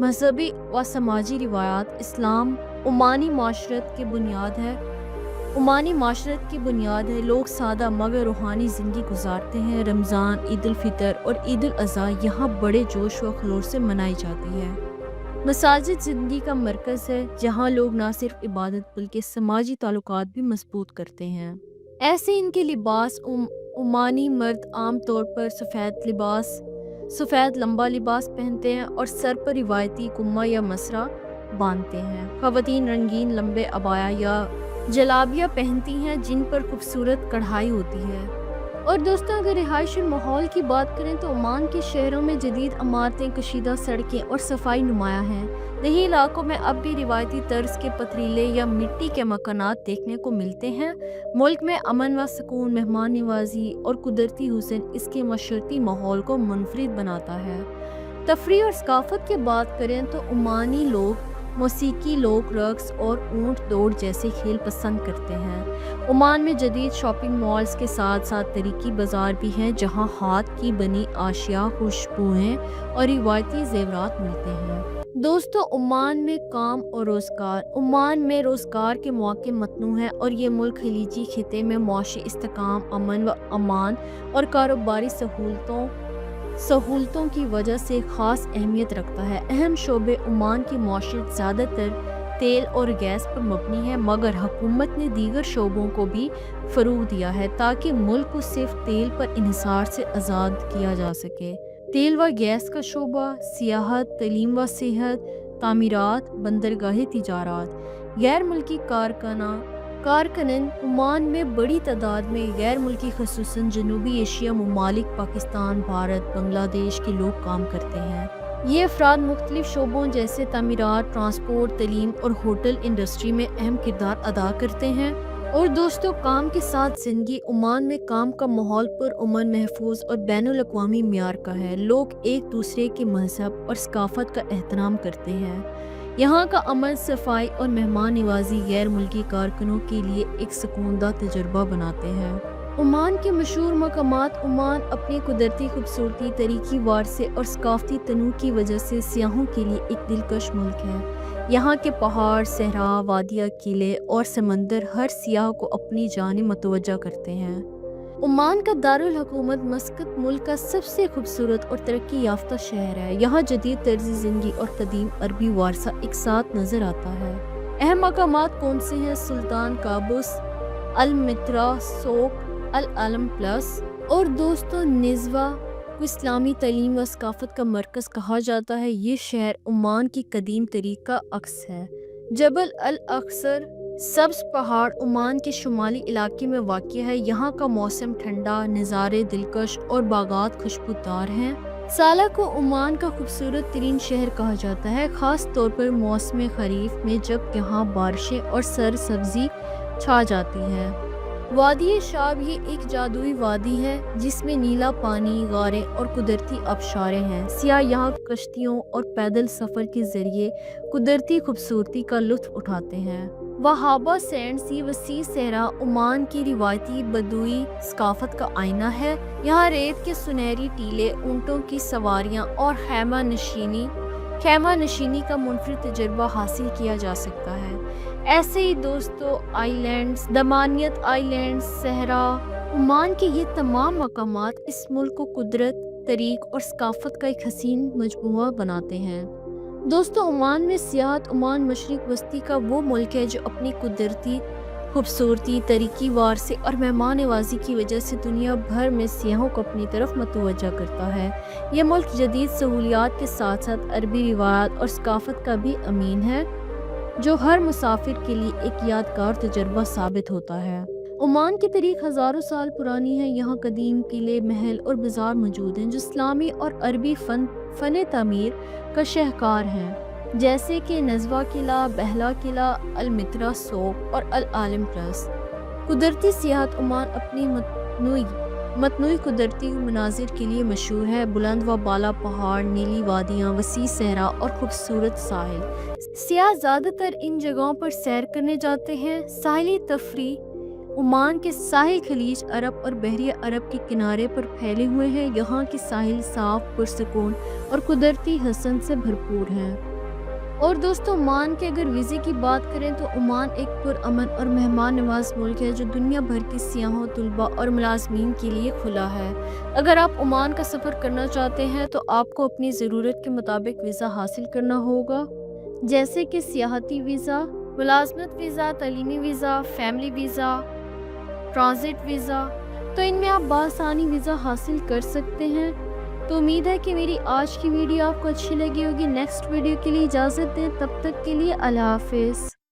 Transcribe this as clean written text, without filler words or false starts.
مذہبی و سماجی روایات اسلام عمانی معاشرت کی بنیاد ہے لوگ سادہ مگر روحانی زندگی گزارتے ہیں۔ رمضان، عید الفطر اور عید الاضحیٰ یہاں بڑے جوش و خروش سے منائی جاتی ہے۔ مساجد زندگی کا مرکز ہے جہاں لوگ نہ صرف عبادت بلکہ سماجی تعلقات بھی مضبوط کرتے ہیں۔ ایسے ان کے لباس عمانی مرد عام طور پر سفید لمبا لباس پہنتے ہیں اور سر پر روایتی کمہ یا مسرا باندھتے ہیں۔ خواتین رنگین لمبے عبایا یا جلابیہ پہنتی ہیں جن پر خوبصورت کڑھائی ہوتی ہے۔ اور دوستوں اگر رہائشی ماحول کی بات کریں تو عمان کے شہروں میں جدید عمارتیں، کشیدہ سڑکیں اور صفائی نمایاں ہیں۔ دیہی علاقوں میں اب بھی روایتی طرز کے پتھریلے یا مٹی کے مکانات دیکھنے کو ملتے ہیں۔ ملک میں امن و سکون، مہمان نوازی اور قدرتی حسن اس کے معاشرتی ماحول کو منفرد بناتا ہے۔ تفریح اور ثقافت کی بات کریں تو عمانی لوگ موسیقی، لوک رقص اور اونٹ دوڑ جیسے کھیل پسند کرتے ہیں۔ عمان میں جدید شاپنگ مالز کے ساتھ ساتھ تاریخی بازار بھی ہیں جہاں ہاتھ کی بنی اشیاء، خوشبوئیں اور روایتی زیورات ملتے ہیں۔ دوستو عمان میں کام اور روزگار روزگار کے مواقع متنوع ہیں اور یہ ملک خلیجی خطے میں معاشی استحکام، امن و امان اور کاروباری سہولتوں کی وجہ سے خاص اہمیت رکھتا ہے۔ اہم شعبے عمان کی معیشت زیادہ تر تیل اور گیس پر مبنی ہے، مگر حکومت نے دیگر شعبوں کو بھی فروغ دیا ہے تاکہ ملک کو صرف تیل پر انحصار سے آزاد کیا جا سکے۔ تیل و گیس کا شعبہ، سیاحت، تعلیم و صحت، تعمیرات، بندرگاہیں، تجارت۔ غیر ملکی کارکنان عمان میں بڑی تعداد میں غیر ملکی خصوصاً جنوبی ایشیا ممالک، پاکستان، بھارت، بنگلہ دیش کے لوگ کام کرتے ہیں۔ یہ افراد مختلف شعبوں جیسے تعمیرات، ٹرانسپورٹ، تعلیم اور ہوٹل انڈسٹری میں اہم کردار ادا کرتے ہیں۔ اور دوستو کام کے ساتھ زندگی عمان میں کام کا ماحول پرامن، محفوظ اور بین الاقوامی معیار کا ہے۔ لوگ ایک دوسرے کے مذہب اور ثقافت کا احترام کرتے ہیں۔ یہاں کا امن، صفائی اور مہمان نوازی غیر ملکی کارکنوں کے لیے ایک سکون دہ تجربہ بناتے ہیں۔ عمان کے مشہور مقامات۔ عمان اپنی قدرتی خوبصورتی، تاریخی ورثے اور ثقافتی تنوع کی وجہ سے سیاحوں کے لیے ایک دلکش ملک ہے۔ یہاں کے پہاڑ، صحرا، وادیاں، قلعے اور سمندر ہر سیاح کو اپنی جانب متوجہ کرتے ہیں۔ عمان کا دارالحکومت مسقط ملک کا سب سے خوبصورت اور ترقی یافتہ شہر ہے۔ یہاں جدید طرز زندگی اور قدیم عربی ورثہ ایک ساتھ نظر آتا ہے۔ اہم مقامات کون سے ہیں؟ سلطان قابوس، المترا، سوق، العالم پلس۔ اور دوستو نزوہ کو اسلامی تعلیم و ثقافت کا مرکز کہا جاتا ہے۔ یہ شہر عمان کی قدیم تاریخ کا عکس ہے۔ جبل الاقصر سبز پہاڑ عمان کے شمالی علاقے میں واقع ہے۔ یہاں کا موسم ٹھنڈا، نظارے دلکش اور باغات خوشبودار ہیں۔ سالہ کو عمان کا خوبصورت ترین شہر کہا جاتا ہے، خاص طور پر موسم خریف میں جب یہاں بارشیں اور سرسبزی چھا جاتی ہے۔ وادی شاب یہ ایک جادوئی وادی ہے جس میں نیلا پانی، غاریں اور قدرتی آبشاریں ہیں۔ سیاح یہاں کشتیوں اور پیدل سفر کے ذریعے قدرتی خوبصورتی کا لطف اٹھاتے ہیں۔ وہابہ سینڈز یہ وسیع صحرا عمان کی روایتی بدوی ثقافت کا آئینہ ہے۔ یہاں ریت کے سنہری ٹیلے، اونٹوں کی سواریاں اور خیمہ نشینی کا منفرد تجربہ حاصل کیا جا سکتا ہے۔ ایسے ہی دوستو آئی لینڈز، دمانیت آئی لینڈز، صحرا عمان کے یہ تمام مقامات اس ملک کو قدرت، تاریخ اور ثقافت کا ایک حسین مجموعہ بناتے ہیں۔ دوستو عمان میں سیاحت۔ عمان مشرق وسطی کا وہ ملک ہے جو اپنی قدرتی خوبصورتی، تاریخی ورثے اور مہمان نوازی کی وجہ سے دنیا بھر میں سیاحوں کو اپنی طرف متوجہ کرتا ہے۔ یہ ملک جدید سہولیات کے ساتھ ساتھ عربی روایات اور ثقافت کا بھی امین ہے جو ہر مسافر کے لیے ایک یادگار تجربہ ثابت ہوتا ہے۔ عمان کی تاریخ ہزاروں سال پرانی ہے۔ یہاں قدیم قلعے، محل اور بازار موجود ہیں جو اسلامی اور عربی فن تعمیر کا شاہکار ہیں، جیسے کہ نزوہ قلعہ، بہلا قلعہ، المترا سوق اور العالم پلس۔ قدرتی سیاحت۔ عمان اپنی متنوع قدرتی مناظر کے لیے مشہور ہے۔ بلند و بالا پہاڑ، نیلی وادیاں، وسیع صحرا اور خوبصورت ساحل۔ سیاح زیادہ تر ان جگہوں پر سیر کرنے جاتے ہیں۔ ساحلی تفریح۔ عمان کے ساحل خلیج عرب اور بحریہ عرب کے کنارے پر پھیلے ہوئے ہیں۔ یہاں کے ساحل صاف، پرسکون اور قدرتی حسن سے بھرپور ہیں۔ اور دوستو، عمان کے اگر ویزے کی بات کریں تو عمان ایک پرامن اور مہمان نواز ملک ہے جو دنیا بھر کے سیاحوں، طلباء اور ملازمین کے لیے کھلا ہے۔ اگر آپ عمان کا سفر کرنا چاہتے ہیں تو آپ کو اپنی ضرورت کے مطابق ویزا حاصل کرنا ہوگا، جیسے کہ سیاحتی ویزا، ملازمت ویزا، تعلیمی visa, family visa, transit visa. تو ان میں آپ بآسانی ویزا حاصل کر سکتے ہیں۔ تو امید ہے کہ میری آج کی ویڈیو آپ کو اچھی لگی ہوگی۔ نیکسٹ ویڈیو کے لیے اجازت دیں، تب تک کے لیے اللہ حافظ۔